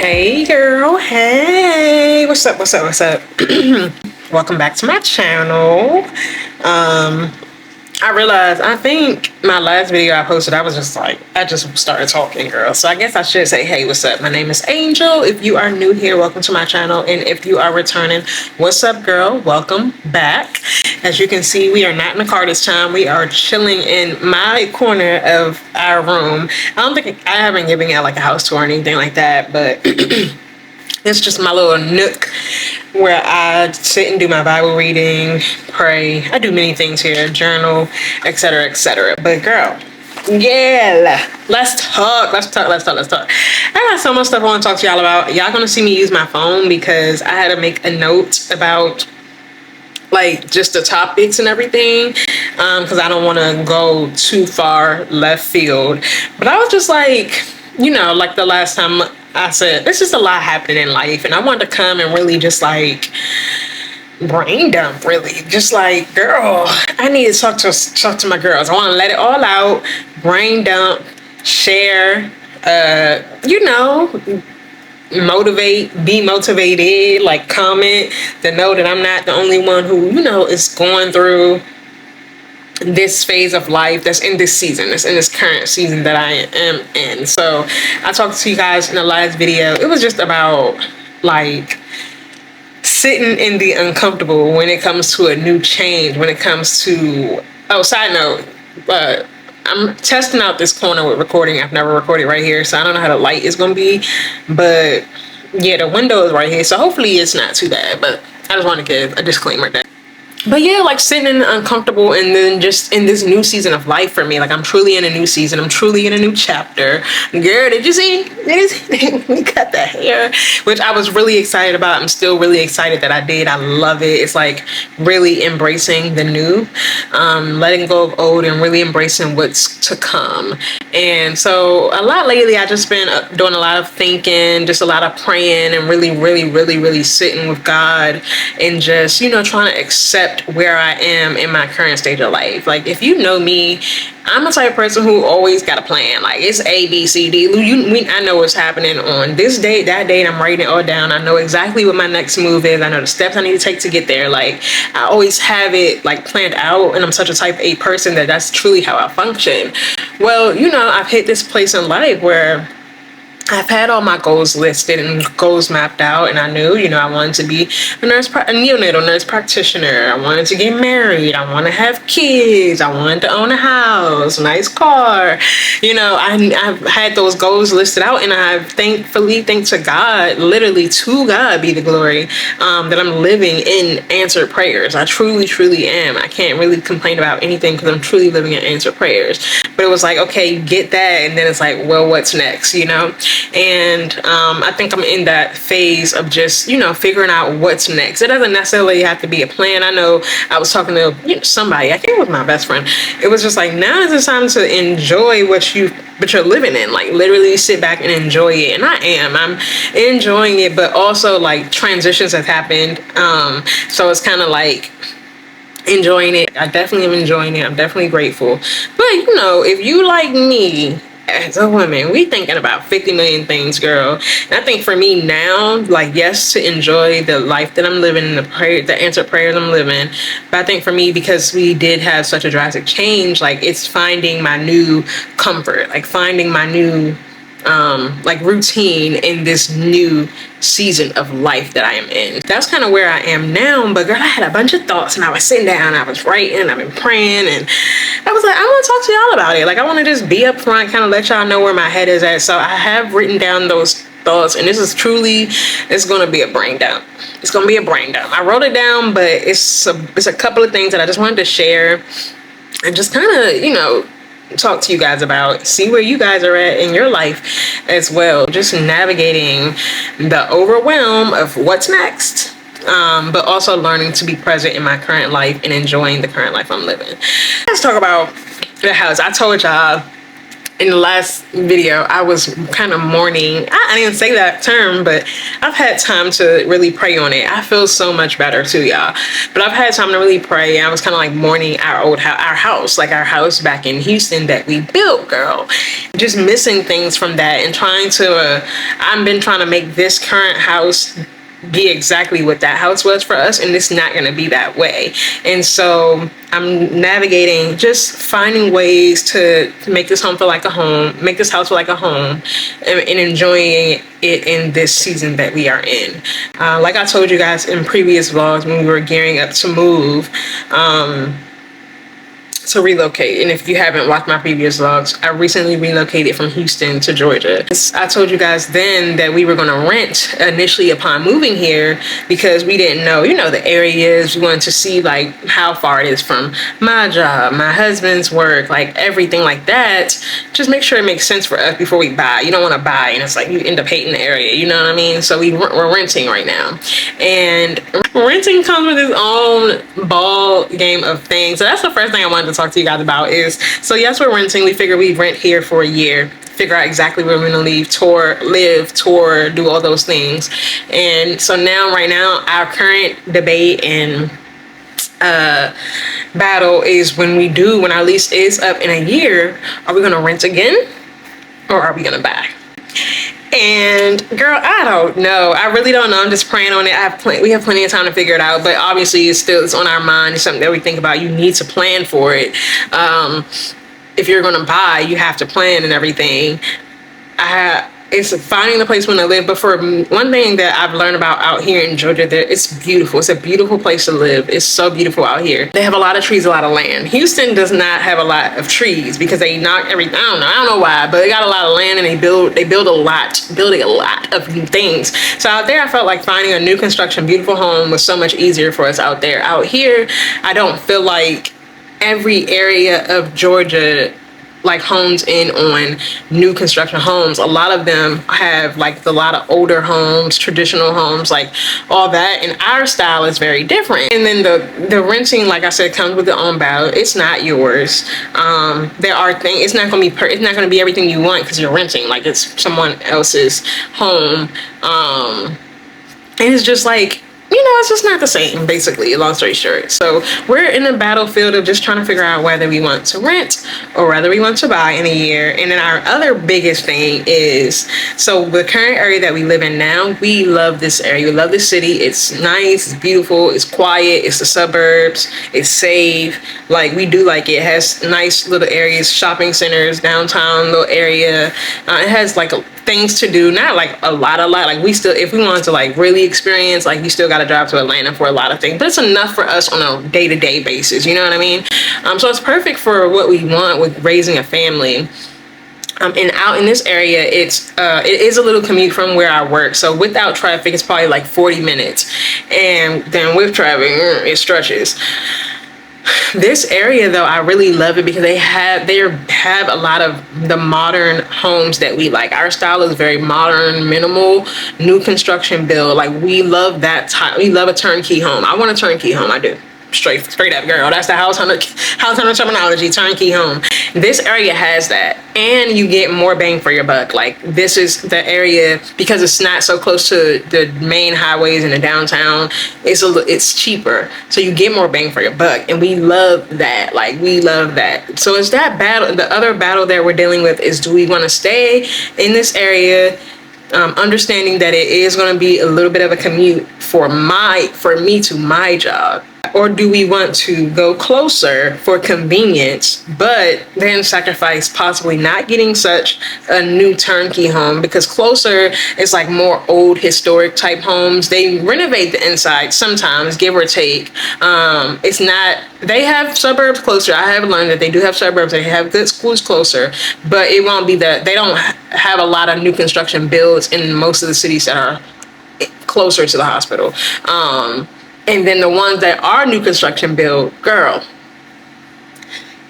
Hey girl, hey, what's up? Welcome back to my channel. I realized, I think my last video I posted, I just started talking, girl. So I guess I should say, hey, what's up? My name is Angel. If you are new here, welcome to my channel. And if you are returning, what's up, girl? Welcome back. As you can see, we are not in the car this time. We are chilling in my corner of our room. I haven't given out like a house tour or anything like that, but it's just my little nook where I sit and do my Bible reading, pray. I do many things here, journal, etc., etc. But girl, yeah, let's talk. I got so much stuff I want to talk to y'all about. Y'all gonna see me use my phone because I had to make a note about like just the topics and everything, because I don't want to go too far left field. But I was just like, like the last time I said, there's just a lot happening in life, and I wanted to come and really just like brain dump, really. Just like, girl, I need to talk to my girls. I want to let it all out, brain dump, share, be motivated, like comment to know that I'm not the only one who, is going through this phase of life, that's in this current season that I am in. So I talked to you guys in the last video. It was just about like sitting in the uncomfortable when it comes to a new change, when it comes to, side note, I'm testing out this corner with recording. I've never recorded right here, so I don't know how the light is gonna be, but yeah, the window is right here, so hopefully it's not too bad. But I just want to give a disclaimer there. But yeah, like sitting in uncomfortable, and then just in this new season of life for me, like I'm truly in a new season. I'm truly in a new chapter. Girl, did you see? We cut the hair, which I was really excited about. I'm still really excited that I did. I love it. It's like really embracing the new, letting go of old and really embracing what's to come. And so a lot lately, I just been doing a lot of thinking, just a lot of praying, and really sitting with God, and just, trying to accept where I am in my current stage of life. Like, if you know me, I'm a type of person who always got a plan. Like, it's A, B, C, D. I know what's happening on this date, that date. I'm writing it all down. I know exactly what my next move is. I know the steps I need to take to get there. Like, I always have it like planned out, and I'm such a type A person that's truly how I function. Well, I've hit this place in life where I've had all my goals listed and goals mapped out, and I knew, I wanted to be a neonatal nurse practitioner. I wanted to get married. I want to have kids. I wanted to own a house, nice car. I've had those goals listed out, and I've thanks to God, literally to God be the glory, that I'm living in answered prayers. I truly am. I can't really complain about anything because I'm truly living in answered prayers. But it was like, okay, you get that, and then it's like, well, what's next, And I think I'm in that phase of just, figuring out what's next. It doesn't necessarily have to be a plan. I know I was talking to somebody, I think it was my best friend. It was just like, now is the time to enjoy what you're living in. Like, literally sit back and enjoy it. And I'm enjoying it, but also like transitions have happened. So it's kind of like enjoying it. I definitely am enjoying it. I'm definitely grateful. But if you like me, as a woman, we thinking about 50 million things, girl. And I think for me now, like, yes, to enjoy the life that I'm living, the answered prayers I'm living. But I think for me, because we did have such a drastic change, like, it's finding my new comfort, like finding my new routine in this new season of life that I am in. That's kind of where I am now. But girl, I had a bunch of thoughts, and I was sitting down, I was writing, I've been praying, and I was like, I want to talk to y'all about it. Like, I want to just be up front, kind of let y'all know where my head is at. So I have written down those thoughts, and it's going to be a brain dump. It's going to be a brain dump. I wrote it down, but it's a couple of things that I just wanted to share and just kind of, talk to you guys about, see where you guys are at in your life as well, just navigating the overwhelm of what's next, but also learning to be present in my current life and enjoying the current life I'm living. Let's talk about the house. I told y'all in the last video, I was kind of mourning. I didn't say that term, but I've had time to really pray on it. I feel so much better too, y'all. But I've had time to really pray. I was kind of like mourning our house, like our house back in Houston that we built, girl. Just missing things from that and trying to, I've been trying to make this current house be exactly what that house was for us, and it's not going to be that way. And so I'm navigating, just finding ways to make this home feel like a home, make this house feel like a home, and enjoying it in this season that we are in. Like I told you guys in previous vlogs, when we were gearing up to move, to relocate. And if you haven't watched my previous vlogs, I recently relocated from Houston to Georgia. I told you guys then that we were going to rent initially upon moving here because we didn't know, the areas. We wanted to see like how far it is from my job, my husband's work, like everything like that. Just make sure it makes sense for us before we buy. You don't want to buy and it's like you end up hating the area, you know what I mean? So we're renting right now. And renting comes with its own ball game of things. So that's the first thing I wanted to talk to you guys about is, so yes, we're renting. We figure we rent here for a year, figure out exactly where we're going to live, tour, do all those things. And so right now, our current debate and battle is when our lease is up in a year, are we going to rent again or are we going to buy? And girl, I don't know. I really don't know. I'm just praying on it. We have plenty of time to figure it out, but obviously it's on our mind. It's something that we think about. You need to plan for it. If you're going to buy, you have to plan and everything. It's finding the place we want to live. But for one thing that I've learned about out here in Georgia, it's beautiful. It's a beautiful place to live. It's so beautiful out here. They have a lot of trees, a lot of land. Houston does not have a lot of trees because they knock everything. I don't know why, but they got a lot of land and they build a lot of new things. So out there, I felt like finding a new construction, beautiful home was so much easier for us out there. Out here, I don't feel like every area of Georgia like hones in on new construction homes. A lot of them have like a lot of older homes, traditional homes, like all that. And our style is very different. And then the renting, like I said, comes with the own battle. It's not yours. There are things, it's not going to be everything you want because you're renting. Like it's someone else's home. And it's just like, it's just not the same, basically, long story short. So we're in the battlefield of just trying to figure out whether we want to rent or whether we want to buy in a year. And then our other biggest thing is, so the current area that we live in now, we love this area. We love this city. It's nice, it's beautiful, it's quiet, it's the suburbs, it's safe. Like, we do like it. It has nice little areas, shopping centers, downtown little area. It has like things to do, not like a lot, like we still, if we wanted to like really experience, like you still got to drive to Atlanta for a lot of things, but it's enough for us on a day-to-day basis, you know what I mean? So it's perfect for what we want with raising a family. And out in this area, it is a little commute from where I work. So without traffic, it's probably like 40 minutes. And then with traffic, it stretches. This area though, I really love it because they have a lot of the modern homes that we like. Our style is very modern, minimal, new construction build. Like we love that type. We love a turnkey home. I want a turnkey home. I do. Straight up, girl. That's the house hunter terminology, turnkey home. This area has that, and you get more bang for your buck. Like this is the area, because it's not so close to the main highways in the downtown. It's cheaper, so you get more bang for your buck, and we love that. Like we love that. So it's that battle. The other battle that we're dealing with is, do we want to stay in this area? Understanding that it is going to be a little bit of a commute for me to my job, or do we want to go closer for convenience, but then sacrifice possibly not getting such a new turnkey home, because closer is like more old historic type homes. They renovate the inside sometimes, give or take. It's not, they have suburbs closer. I have learned that they do have suburbs. They have good schools closer, but it won't be that. They don't have a lot of new construction builds in most of the cities that are closer to the hospital. And then the ones that are new construction build, girl,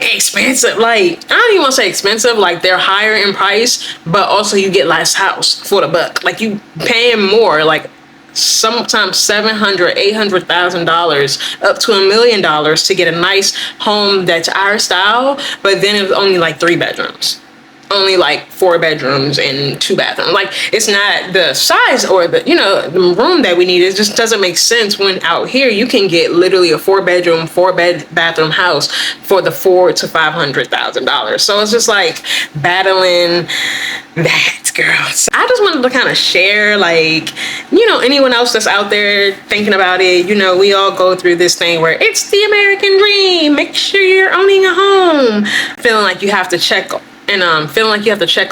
expensive. Like, I don't even want to say expensive, like they're higher in price, but also you get less house for the buck. Like you paying more, like sometimes $700,000, $800,000 up to $1 million to get a nice home that's our style, but then it's only like 3 bedrooms. only like 4 bedrooms and 2 bathrooms. Like, it's not the size or the, the room that we need. It just doesn't make sense when out here you can get literally a 4-bedroom, 4-bathroom house for the $400,000 to $500,000. So it's just like battling that, girl. So I just wanted to kind of share, like, anyone else that's out there thinking about it, we all go through this thing where it's the American dream. Make sure you're owning a home. Feeling like you have to check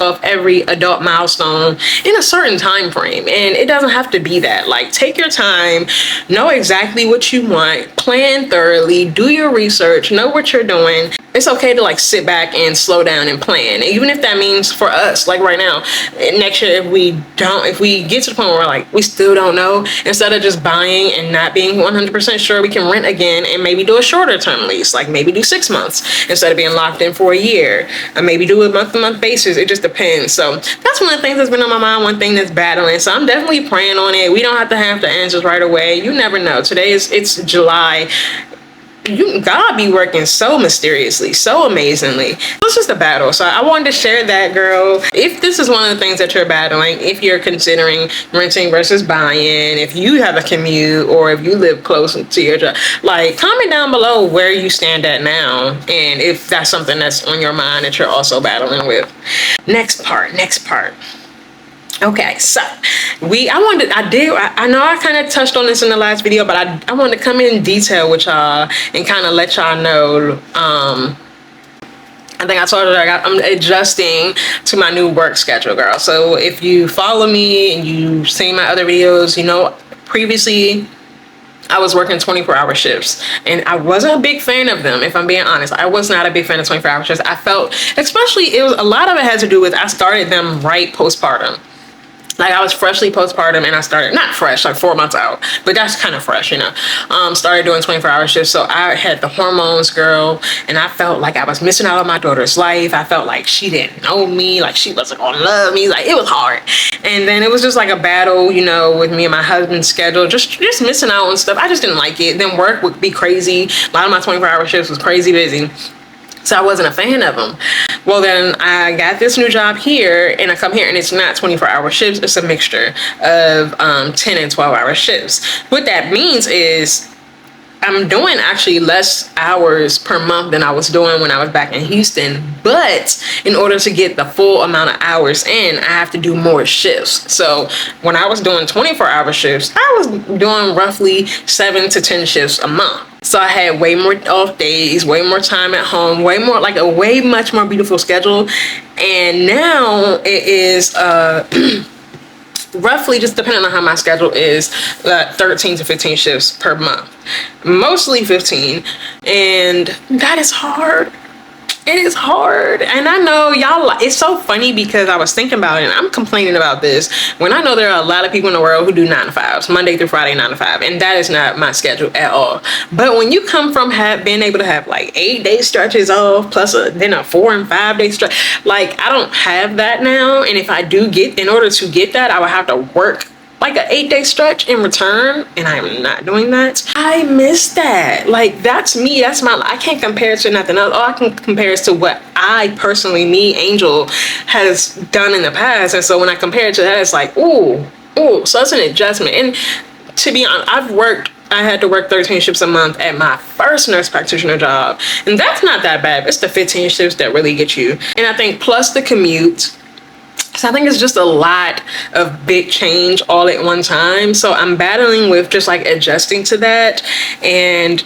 off every adult milestone in a certain time frame, and it doesn't have to be that. Like, take your time, know exactly what you want, plan thoroughly, do your research, know what you're doing. It's okay to like sit back and slow down and plan, even if that means for us, like right now, next year, if we get to the point where like we still don't know, instead of just buying and not being 100% sure, we can rent again and maybe do a shorter term lease, like maybe do 6 months instead of being locked in for a year, or maybe do a month-to-month basis. It just depends. So that's one of the things that's been on my mind, one thing that's battling. So I'm definitely praying on it. We don't have to have the answers right away. You never know. It's July. God be working so mysteriously, so amazingly. It's just a battle. So I wanted to share that, girl. If this is one of the things that you're battling, if you're considering renting versus buying, if you have a commute, or if you live close to your job, like, comment down below where you stand at now, and if that's something that's on your mind that you're also battling with. Next part. Okay, so I know I kind of touched on this in the last video, but I wanted to come in detail with y'all and kind of let y'all know. I think I told her I'm adjusting to my new work schedule, girl. So if you follow me and you've seen my other videos, previously I was working 24-hour shifts, and I wasn't a big fan of them. If I'm being honest, I was not a big fan of 24-hour shifts. I felt, especially, a lot of it had to do with I started them right postpartum. Like, I was freshly postpartum, and I started, not fresh, like 4 months out, but that's kind of fresh, started doing 24-hour shifts. So I had the hormones, girl, and I felt like I was missing out on my daughter's life. I felt like she didn't know me, like she wasn't gonna love me. Like, it was hard. And then it was just like a battle, with me and my husband's schedule, just missing out on stuff. I just didn't like it. Then work would be crazy. A lot of my 24-hour shifts was crazy busy. So I wasn't a fan of them. Well, then I got this new job here, and I come here, and it's not 24-hour shifts. It's a mixture of 10 and 12-hour shifts. What that means is I'm doing actually less hours per month than I was doing when I was back in Houston. But in order to get the full amount of hours in, I have to do more shifts. So when I was doing 24-hour shifts, I was doing roughly 7 to 10 shifts a month. So I had way more off days, way more time at home, way much more beautiful schedule. And now it is roughly, just depending on how my schedule is, 13 to 15 shifts per month. Mostly 15. And that is hard. It is hard. And I know y'all, it's so funny because I was thinking about it, and I'm complaining about this when I know there are a lot of people in the world who do 9 to 5s, Monday through Friday, 9 to 5. And that is not my schedule at all. But when you come from being able to have like 8-day stretches off, plus then a 4 and 5 day stretch, like, I don't have that now. And if I do in order to get that, I would have to work like an 8-day stretch in return, and I'm not doing that. I miss that. Like, that's me. That's I can't compare it to nothing else. All I can compare is to what I personally, Angel, has done in the past. And so when I compare it to that, it's like, ooh. So that's an adjustment. And to be honest, I had to work 13 shifts a month at my first nurse practitioner job. And that's not that bad. It's the 15 shifts that really get you. And I think plus the commute. So I think it's just a lot of big change all at one time. So I'm battling with just like adjusting to that, and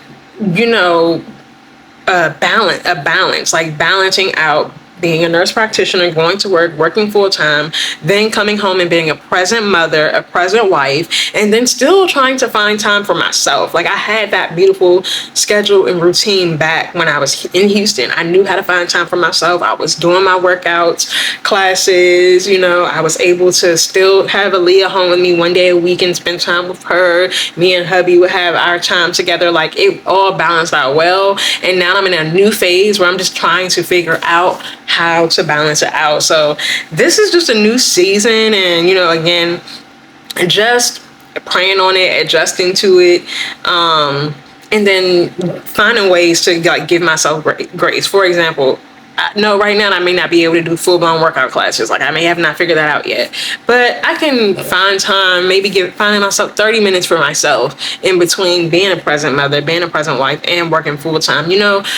balance, like balancing out being a nurse practitioner, going to work, working full-time, then coming home and being a present mother, a present wife, and then still trying to find time for myself. Like, I had that beautiful schedule and routine back when I was in Houston. I knew how to find time for myself. I was doing my workouts, classes, I was able to still have Aaliyah home with me one day a week and spend time with her. Me and hubby would have our time together. Like, it all balanced out well. And now I'm in a new phase where I'm just trying to figure out how to balance it out. So this is just a new season, and again, just praying on it, adjusting to it, and then finding ways to like give myself grace. For example, no, right now I may not be able to do full-blown workout classes. Like I may have not figured that out yet, but I can find time, maybe finding myself 30 minutes for myself in between being a present mother, being a present wife, and working full-time,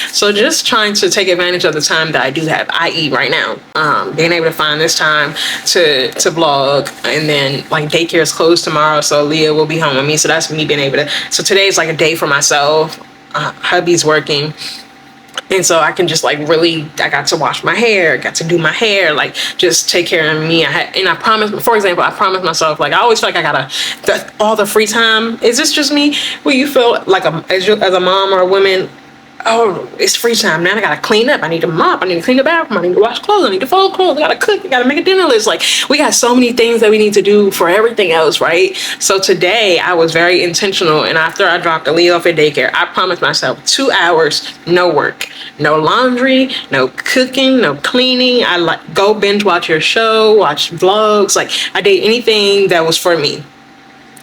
so just trying to take advantage of the time that I do have, i.e. right now, being able to find this time to vlog. And then like daycare is closed tomorrow, so Leah will be home with me, so that's me being able to, so today's like a day for myself. Hubby's working, and so I can just like really, I got to wash my hair, got to do my hair, like just take care of me. And I promised, for example, I promised myself, like I always feel like I gotta, all the free time. Is this just me? Where you feel like as a mom or a woman, oh, it's free time. Now I gotta clean up. I need to mop. I need to clean the bathroom. I need to wash clothes. I need to fold clothes. I gotta cook. I gotta make a dinner list. Like we got so many things that we need to do for everything else, right? So today I was very intentional. And after I dropped Aaliyah off at daycare, I promised myself 2 hours, no work, no laundry, no cooking, no cleaning. I like go binge watch your show, watch vlogs. Like I did anything that was for me.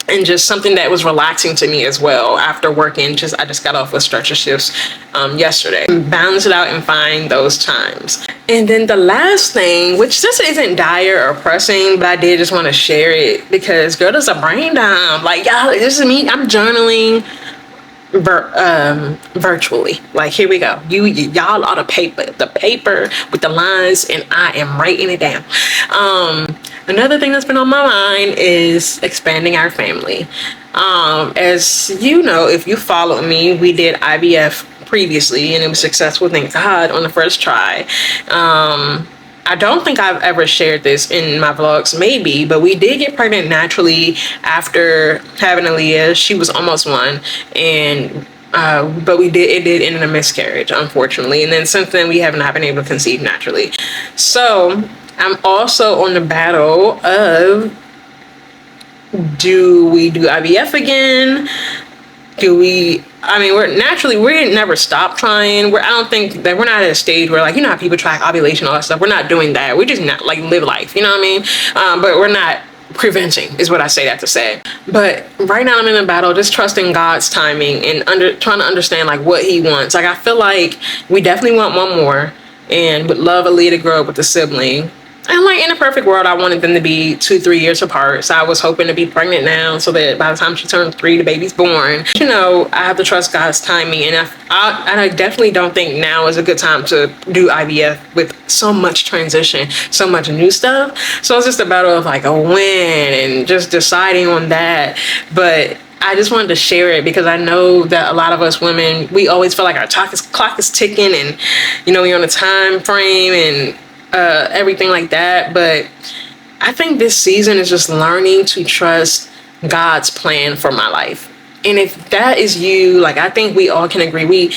And just something that was relaxing to me as well after working. I just got off with stretcher shifts yesterday. Balance it out and find those times. And then the last thing, which this isn't dire or pressing, but I did just want to share it because girl, there's a brain dump. Like y'all, this is me. I'm journaling virtually. Like here we go. Y'all are the paper with the lines, and I am writing it down. Another thing that's been on my mind is expanding our family. As you know, if you follow me, we did IVF previously and it was successful, thank God, on the first try. I don't think I've ever shared this in my vlogs, maybe, but we did get pregnant naturally after having Aaliyah. She was almost 1, and but it did end in a miscarriage, unfortunately. And then since then, we have not been able to conceive naturally. So I'm also on the battle of, do we do IVF again? We never stop trying. I don't think that we're not at a stage where, like, you know how people track ovulation, all that stuff. We're not doing that. We just not like live life, you know what I mean? But we're not preventing, is what I say that to say. But right now I'm in a battle, just trusting God's timing and trying to understand like what he wants. Like I feel like we definitely want one more and would love Aaliyah to grow up with a sibling. And like in a perfect world, I wanted them to be 2-3 years apart. So I was hoping to be pregnant now so that by the time she turns 3, the baby's born. You know, I have to trust God's timing. And I definitely don't think now is a good time to do IVF with so much transition, so much new stuff. So it's just a battle of like a win and just deciding on that. But I just wanted to share it because I know that a lot of us women, we always feel like our clock is ticking and, you know, we're on a time frame and everything like that. But I think this season is just learning to trust God's plan for my life. And if that is you, like I think we all can agree,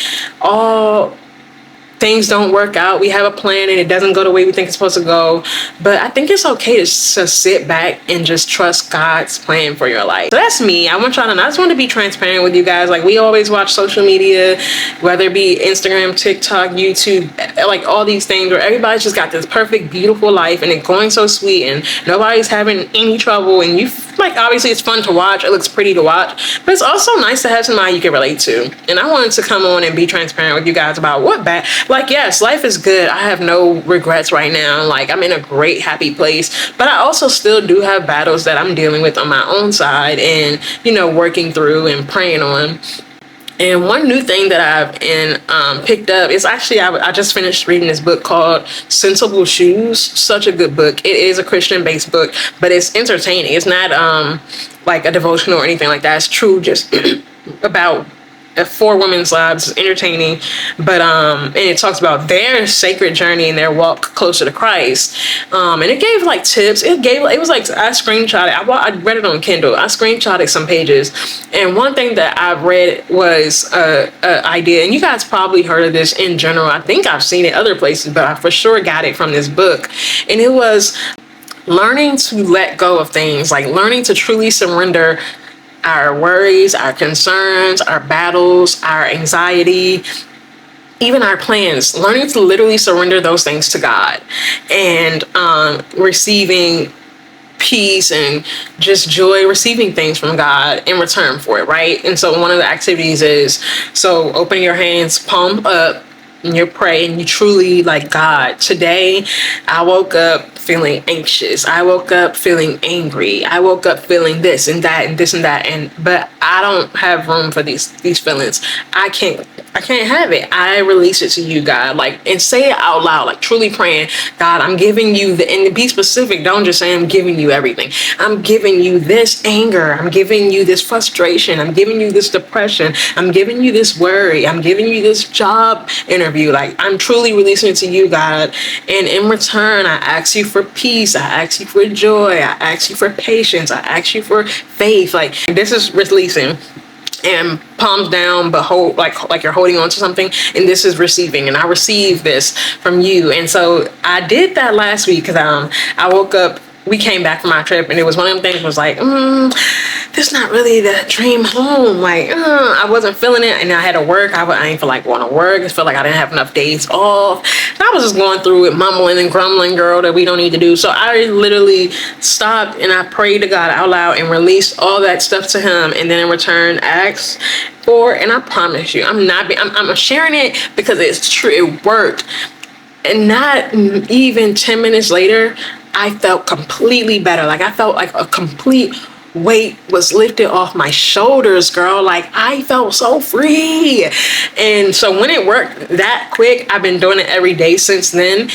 things don't work out. We have a plan and it doesn't go the way we think it's supposed to go. But I think it's okay to sit back and just trust God's plan for your life. So that's me. I just want to be transparent with you guys. Like we always watch social media, whether it be Instagram, TikTok, YouTube, like all these things where everybody's just got this perfect, beautiful life and it's going so sweet and nobody's having any trouble. And you like, obviously it's fun to watch. It looks pretty to watch, but it's also nice to have somebody you can relate to. And I wanted to come on and be transparent with you guys about like, yes, life is good. I have no regrets right now. Like I'm in a great, happy place, but I also still do have battles that I'm dealing with on my own side and, you know, working through and praying on. And one new thing that I've picked up is actually, I just finished reading this book called Sensible Shoes. Such a good book. It is a Christian-based book, but it's entertaining. It's not like a devotional or anything like that. It's true, just about 4 women's lives. It's entertaining, but and it talks about their sacred journey and their walk closer to Christ. And it gave like tips. It was like, I screenshotted. I read it on Kindle. I screenshotted some pages, and one thing that I read was a idea. And you guys probably heard of this in general. I think I've seen it other places, but I for sure got it from this book. And it was learning to let go of things, like learning to truly surrender our worries, our concerns, our battles, our anxiety, even our plans, learning to literally surrender those things to God and receiving peace and just joy, receiving things from God in return for it, right? And so one of the activities is, so open your hands, palm up, and you're praying, you truly like, God, today I woke up feeling anxious. I woke up feeling angry. I woke up feeling this and that and this and that. And but I don't have room for these feelings. I can't have it. I release it to you, God. Like, and say it out loud, like truly praying, God, I'm giving you and be specific. Don't just say I'm giving you everything. I'm giving you this anger. I'm giving you this frustration. I'm giving you this depression. I'm giving you this worry. I'm giving you this job interview. Like, I'm truly releasing it to you, God. And in return, I ask you for peace. I ask you for joy. I ask you for patience. I ask you for faith. Like, this is releasing. And palms down, but hold like you're holding on to something, and this is receiving, and I received this from you. And so I did that last week because I woke up, we came back from our trip, and it was one of them things was like, this not really the dream home. Like, I wasn't feeling it, and I had to work. I ain't feel like going to work. It felt like I didn't have enough days off. And I was just going through it, mumbling and grumbling, girl, that we don't need to do. So I literally stopped and I prayed to God out loud and released all that stuff to him, and then in return asked for, and I promise you, I'm sharing it because it's true. It worked. And not even 10 minutes later, I felt completely better. Like, I felt like a complete weight was lifted off my shoulders, girl. Like, I felt so free. And so when it worked that quick, I've been doing it every day since then.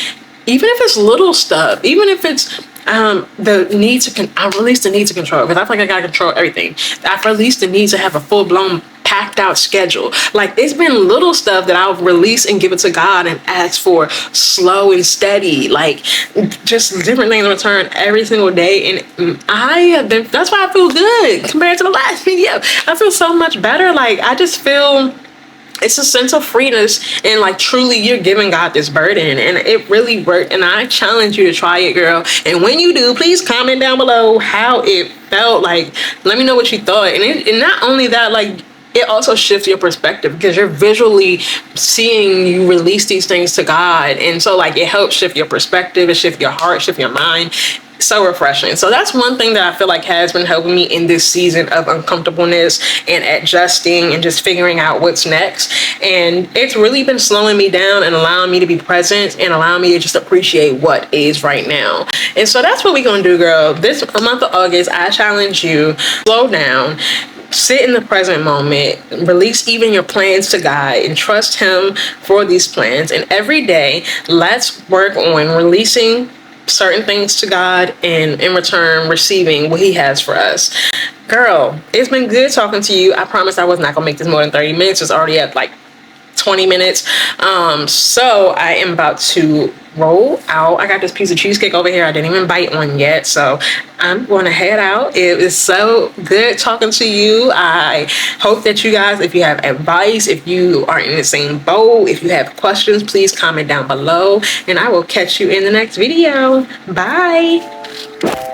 Even if it's little stuff, even if it's the need to I release the need to control, because I feel like I gotta control everything. I've released the need to have a full-blown packed out schedule. Like, it's been little stuff that I'll release and give it to God and ask for slow and steady, like just different things in return every single day. And I have been, that's why I feel good compared to the last video. I feel so much better. Like, I just feel it's a sense of freeness, and like truly you're giving God this burden, and it really worked. And I challenge you to try it, girl. And when you do, please comment down below how it felt. Like, let me know what you thought. And not only that, like, it also shifts your perspective because you're visually seeing you release these things to God. And so like it helps shift your perspective, it shifts your heart, shift your mind. So refreshing. So that's one thing that I feel like has been helping me in this season of uncomfortableness and adjusting and just figuring out what's next. And it's really been slowing me down and allowing me to be present and allowing me to just appreciate what is right now. And so that's what we're gonna do, girl. This month of August, I challenge you, slow down, sit in the present moment, release even your plans to God, and trust him for these plans. And every day, let's work on releasing certain things to God, and in return receiving what he has for us. Girl, it's been good talking to you. I promise I was not gonna make this more than 30 minutes. It's already at like 20 minutes. So I am about to roll out. I got this piece of cheesecake over here I didn't even bite on yet, so I'm going to head out. It was so good talking to you. I hope that you guys, if you have advice, if you are in the same boat, if you have questions, please comment down below, and I will catch you in the next video. Bye.